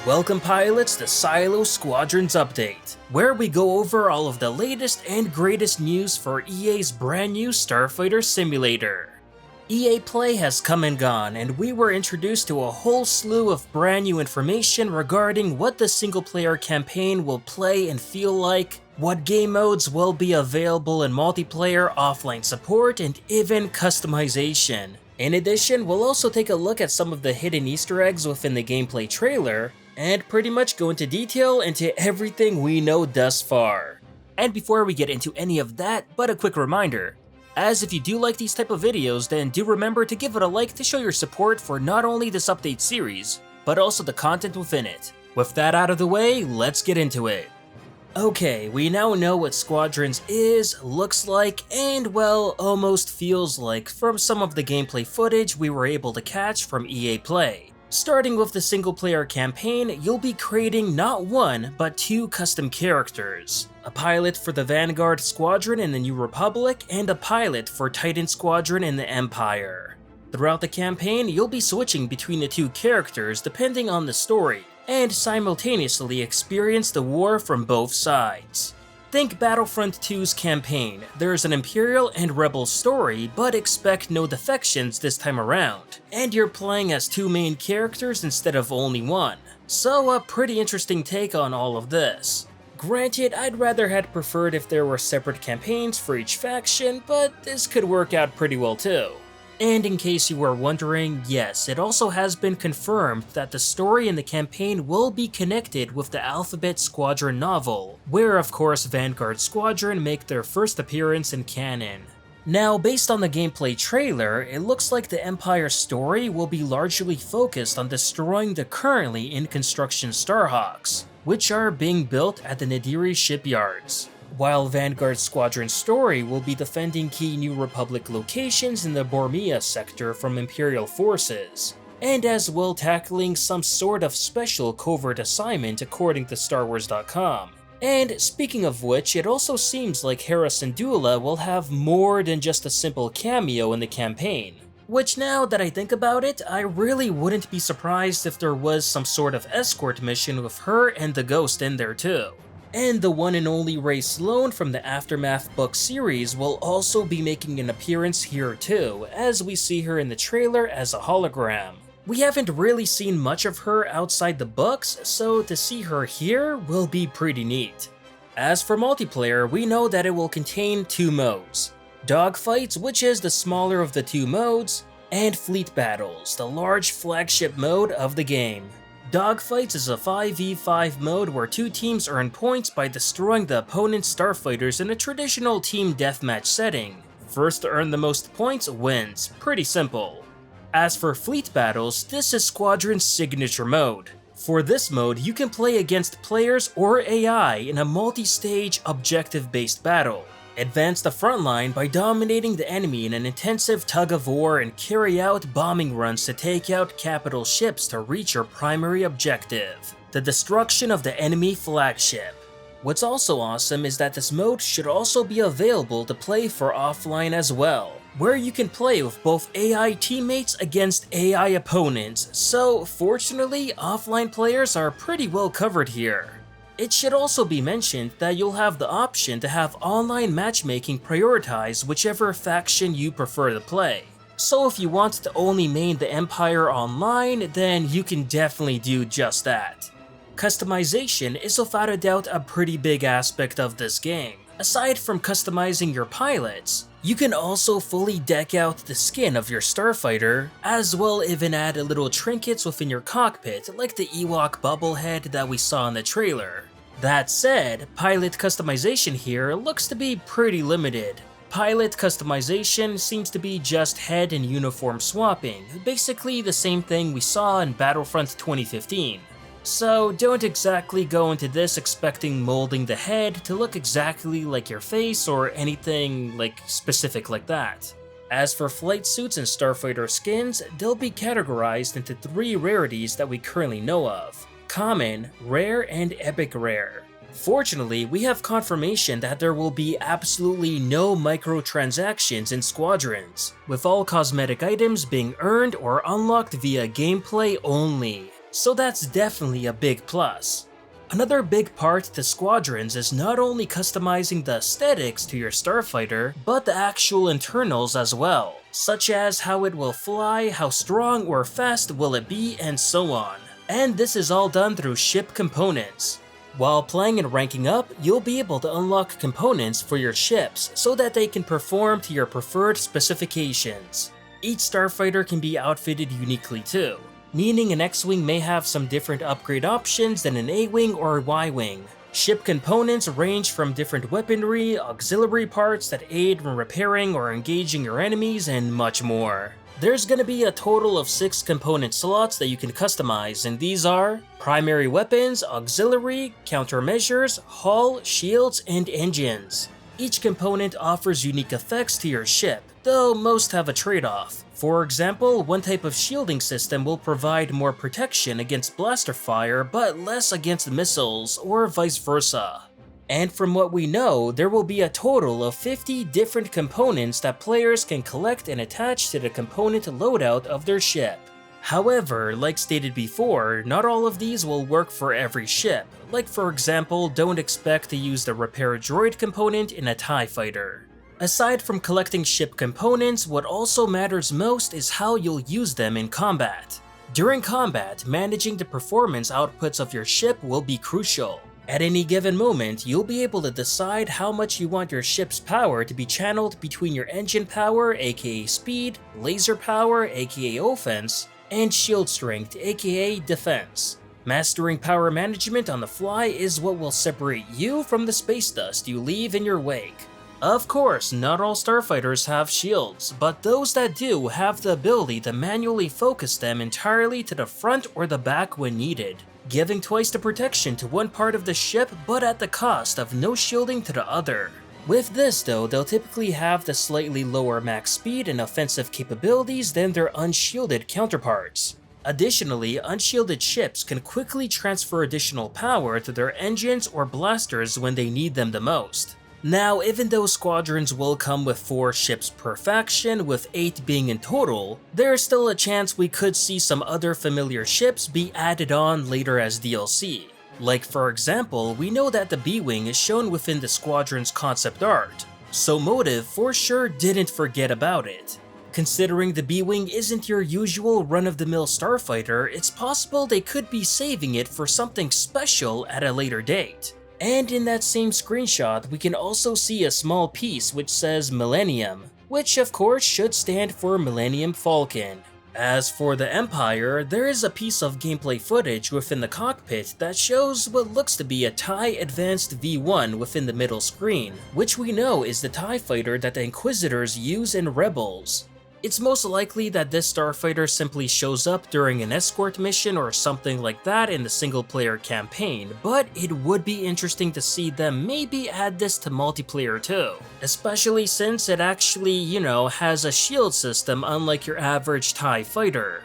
Welcome pilots to SYLO Squadrons Update, where we go over all of the latest and greatest news for EA's brand new Starfighter simulator. EA Play has come and gone, and we were introduced to a whole slew of brand new information regarding what the single-player campaign will play and feel like, what game modes will be available in multiplayer, offline support, and even customization. In addition, we'll also take a look at some of the hidden Easter eggs within the gameplay trailer, and pretty much go into detail into everything we know thus far. And before we get into any of that, but a quick reminder, as if you do like these type of videos, then do remember to give it a like to show your support for not only this update series, but also the content within it. With that out of the way, let's get into it. Okay, we now know what Squadrons is, looks like, and well, almost feels like from some of the gameplay footage we were able to catch from EA Play. Starting with the single-player campaign, you'll be creating not one, but two custom characters. A pilot for the Vanguard Squadron in the New Republic, and a pilot for Titan Squadron in the Empire. Throughout the campaign, you'll be switching between the two characters depending on the story, and simultaneously experience the war from both sides. Think Battlefront 2's campaign. There's an Imperial and Rebel story, but expect no defections this time around, and you're playing as two main characters instead of only one. So a pretty interesting take on all of this. Granted, I'd rather had preferred if there were separate campaigns for each faction, but this could work out pretty well too. And in case you were wondering, yes, it also has been confirmed that the story in the campaign will be connected with the Alphabet Squadron novel, where of course Vanguard Squadron make their first appearance in canon. Now, based on the gameplay trailer, it looks like the Empire story will be largely focused on destroying the currently in construction Starhawks, which are being built at the Nadiri shipyards, while Vanguard Squadron's story will be defending key New Republic locations in the Bormia sector from Imperial forces, and as well tackling some sort of special covert assignment according to StarWars.com. And speaking of which, it also seems like Hera Syndulla will have more than just a simple cameo in the campaign. Which, now that I think about it, I really wouldn't be surprised if there was some sort of escort mission with her and the Ghost in there too. And the one and only Ray Sloan from the Aftermath book series will also be making an appearance here too, as we see her in the trailer as a hologram. We haven't really seen much of her outside the books, so to see her here will be pretty neat. As for multiplayer, we know that it will contain two modes: Dogfights, which is the smaller of the two modes, and Fleet Battles, the large flagship mode of the game. Dogfights is a 5v5 mode where two teams earn points by destroying the opponent's starfighters in a traditional team deathmatch setting. First to earn the most points wins, pretty simple. As for Fleet Battles, this is Squadron's signature mode. For this mode, you can play against players or AI in a multi-stage objective-based battle. Advance the front line by dominating the enemy in an intensive tug-of-war and carry out bombing runs to take out capital ships to reach your primary objective, the destruction of the enemy flagship. What's also awesome is that this mode should also be available to play for offline as well, where you can play with both AI teammates against AI opponents, so fortunately offline players are pretty well covered here. It should also be mentioned that you'll have the option to have online matchmaking prioritize whichever faction you prefer to play. So if you want to only main the Empire online, then you can definitely do just that. Customization is without a doubt a pretty big aspect of this game. Aside from customizing your pilots, you can also fully deck out the skin of your starfighter, as well even add little trinkets within your cockpit like the Ewok bobblehead that we saw in the trailer. That said, pilot customization here looks to be pretty limited. Pilot customization seems to be just head and uniform swapping, basically the same thing we saw in Battlefront 2015. So don't exactly go into this expecting molding the head to look exactly like your face or anything specific like that. As for flight suits and starfighter skins, they'll be categorized into three rarities that we currently know of: Common, Rare, and Epic Rare. Fortunately, we have confirmation that there will be absolutely no microtransactions in Squadrons, with all cosmetic items being earned or unlocked via gameplay only. so that's definitely a big plus. Another big part to Squadrons is not only customizing the aesthetics to your Starfighter, but the actual internals as well, such as how it will fly, how strong or fast will it be, and so on. And this is all done through ship components. While playing and ranking up, you'll be able to unlock components for your ships so that they can perform to your preferred specifications. Each Starfighter can be outfitted uniquely too, meaning an X-Wing may have some different upgrade options than an A-Wing or a Y-Wing. Ship components range from different weaponry, auxiliary parts that aid in repairing or engaging your enemies, and much more. There's gonna be a total of 6 component slots that you can customize, and these are primary weapons, auxiliary, countermeasures, hull, shields, and engines. Each component offers unique effects to your ship, though most have a trade-off. For example, one type of shielding system will provide more protection against blaster fire but less against missiles, or vice versa. And from what we know, there will be a total of 50 different components that players can collect and attach to the component loadout of their ship. However, like stated before, not all of these will work for every ship. Like for example, don't expect to use the repair droid component in a TIE fighter. Aside from collecting ship components, what also matters most is how you'll use them in combat. During combat, managing the performance outputs of your ship will be crucial. At any given moment, you'll be able to decide how much you want your ship's power to be channeled between your engine power, aka speed, laser power, aka offense, and shield strength, aka defense. Mastering power management on the fly is what will separate you from the space dust you leave in your wake. Of course, not all Starfighters have shields, but those that do have the ability to manually focus them entirely to the front or the back when needed, giving twice the protection to one part of the ship but at the cost of no shielding to the other. With this though, they'll typically have the slightly lower max speed and offensive capabilities than their unshielded counterparts. Additionally, unshielded ships can quickly transfer additional power to their engines or blasters when they need them the most. Now, even though Squadrons will come with 4 ships per faction, with 8 being in total, there's still a chance we could see some other familiar ships be added on later as DLC. Like for example, we know that the B-Wing is shown within the Squadrons concept art, so Motive for sure didn't forget about it. Considering the B-Wing isn't your usual run-of-the-mill Starfighter, it's possible they could be saving it for something special at a later date. And in that same screenshot, we can also see a small piece which says Millennium, which of course should stand for Millennium Falcon. As for the Empire, there is a piece of gameplay footage within the cockpit that shows what looks to be a TIE Advanced V1 within the middle screen, which we know is the TIE fighter that the Inquisitors use in Rebels. It's most likely that this Starfighter simply shows up during an escort mission or something like that in the single-player campaign, but it would be interesting to see them maybe add this to multiplayer too, especially since it actually, has a shield system unlike your average TIE fighter.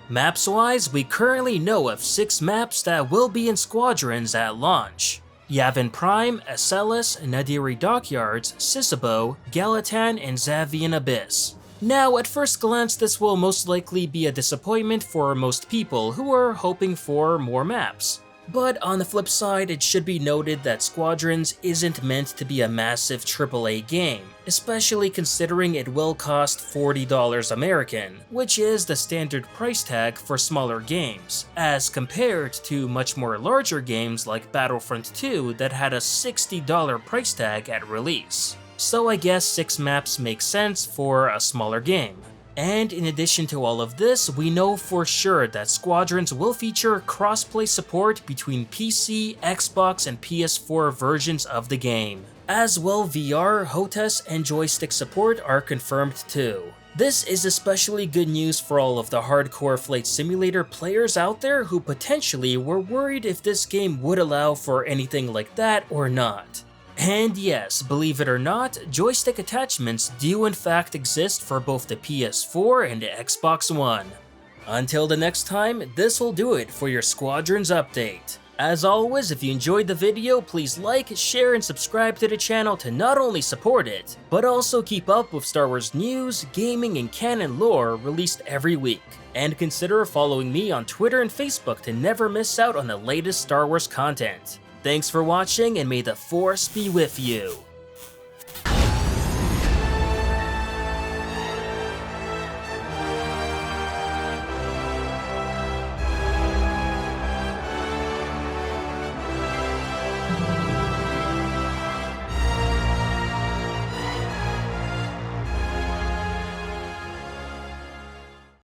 Maps-wise, we currently know of 6 maps that will be in Squadrons at launch: Yavin Prime, SLS, Nadiri Dockyards, Sisebo, Galatan, and Zavian Abyss. Now, at first glance, this will most likely be a disappointment for most people who are hoping for more maps. But on the flip side, it should be noted that Squadrons isn't meant to be a massive AAA game, especially considering it will cost $40 American, which is the standard price tag for smaller games, as compared to much more larger games like Battlefront 2 that had a $60 price tag at release. So I guess 6 maps make sense for a smaller game. And in addition to all of this, we know for sure that Squadrons will feature crossplay support between PC, Xbox, and PS4 versions of the game. As well, VR, Hotas, and joystick support are confirmed too. This is especially good news for all of the hardcore flight simulator players out there who potentially were worried if this game would allow for anything like that or not. And yes, believe it or not, joystick attachments do in fact exist for both the PS4 and the Xbox One. Until the next time, this will do it for your Squadrons update. As always, if you enjoyed the video, please like, share, and subscribe to the channel to not only support it, but also keep up with Star Wars news, gaming, and canon lore released every week. And consider following me on Twitter and Facebook to never miss out on the latest Star Wars content. Thanks for watching, and may the Force be with you.